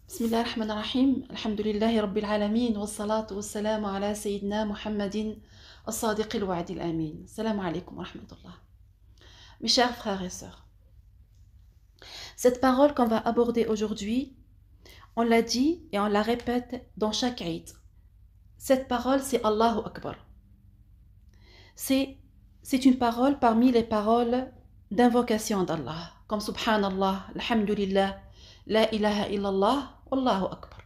بسم الله الرحمن الرحيم الحمد لله رب العالمين والصلاة والسلام على سيدنا محمد الصادق الوعد الأمين. Salam alaikum wa rahmatullah. Mes chers frères et sœurs, cette parole qu'on va aborder aujourd'hui, on l'a dit et on la répète dans chaque Eid. Cette parole, c'est Allahu Akbar. C'est une parole parmi les paroles d'invocation d'Allah, comme Subhanallah, Alhamdulillah, La ilaha illallah, Wallahu Akbar.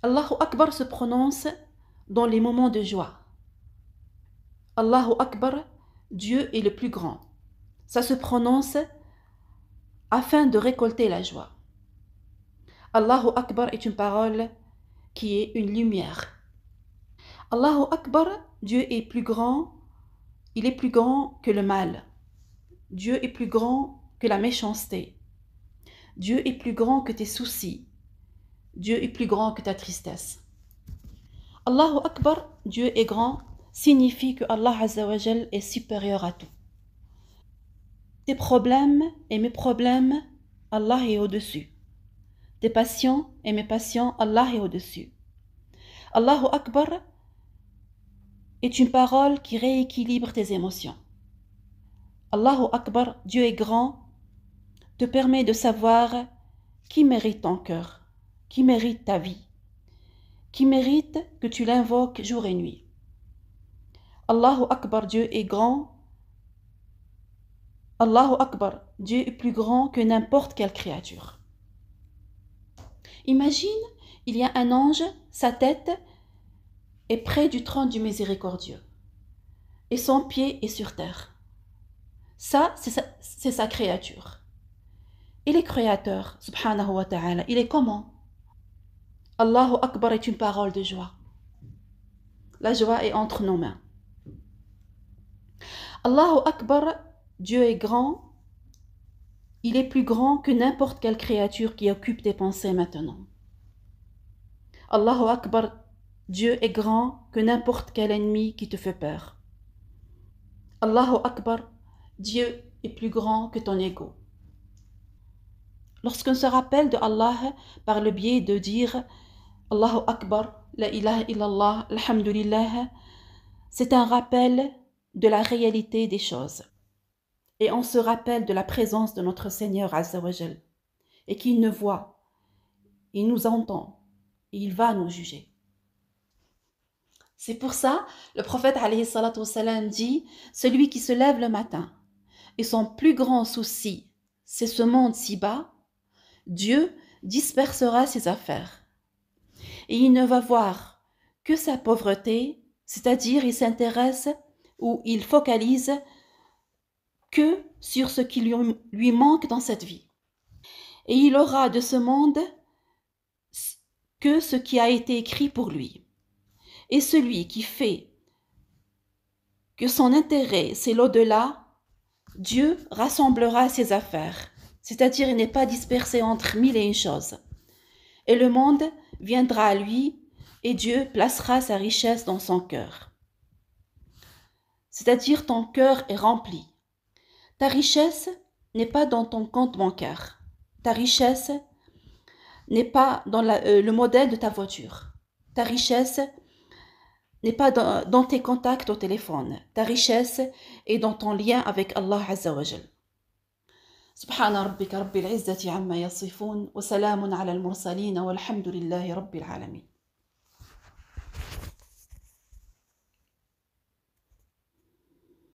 Allahu Akbar se prononce dans les moments de joie. Allahu Akbar, Dieu est le plus grand. Ça se prononce afin de récolter la joie. Allahu Akbar est une parole qui est une lumière. Allahu Akbar, Dieu est plus grand, il est plus grand que le mal. Dieu est plus grand que la méchanceté. Dieu est plus grand que tes soucis. Dieu est plus grand que ta tristesse. Allahu Akbar, Dieu est grand, signifie que Allah Azza wa Jal est supérieur à tout. Tes problèmes et mes problèmes, Allah est au-dessus. Tes passions et mes passions, Allah est au-dessus. Allahu Akbar est une parole qui rééquilibre tes émotions. Allahu Akbar, Dieu est grand, te permet de savoir qui mérite ton cœur, qui mérite ta vie, qui mérite que tu l'invoques jour et nuit. Allahu Akbar, Dieu est grand. Allahu Akbar, Dieu est plus grand que n'importe quelle créature. Imagine, il y a un ange, sa tête est près du trône du miséricordieux et son pied est sur terre. Ça, c'est sa créature. Il est créateur, subhanahu wa ta'ala. Il est comment? Allahu Akbar est une parole de joie. La joie est entre nos mains. Allahu Akbar, Dieu est grand. Il est plus grand que n'importe quelle créature qui occupe tes pensées maintenant. Allahu Akbar, Dieu est grand que n'importe quel ennemi qui te fait peur. Allahu Akbar, Dieu est plus grand que ton ego. Lorsqu'on se rappelle de Allah par le biais de dire Allahu Akbar, La ilaha illallah, Alhamdulillah, c'est un rappel de la réalité des choses. Et on se rappelle de la présence de notre Seigneur Azza wa Jal, et qu'il nous voit, il nous entend, et il va nous juger. C'est pour ça, le prophète alayhi salatu wassalam dit, celui qui se lève le matin, et son plus grand souci, c'est ce monde si bas, Dieu dispersera ses affaires. Et il ne va voir que sa pauvreté, c'est-à-dire il s'intéresse ou il focalise que sur ce qui lui manque dans cette vie. Et il aura de ce monde que ce qui a été écrit pour lui. Et celui qui fait que son intérêt c'est l'au-delà, Dieu rassemblera ses affaires. C'est-à-dire il n'est pas dispersé entre mille et une choses. Et le monde viendra à lui et Dieu placera sa richesse dans son cœur. C'est-à-dire ton cœur est rempli. Ta richesse n'est pas dans ton compte bancaire. Ta richesse n'est pas dans le modèle de ta voiture. Ta richesse n'est pas dans tes contacts au téléphone. Ta richesse est dans ton lien avec Allah Azza wa Jal. سبحان ربك رب العزة عما يصفون وسلام على المرسلين والحمد لله رب العالمين.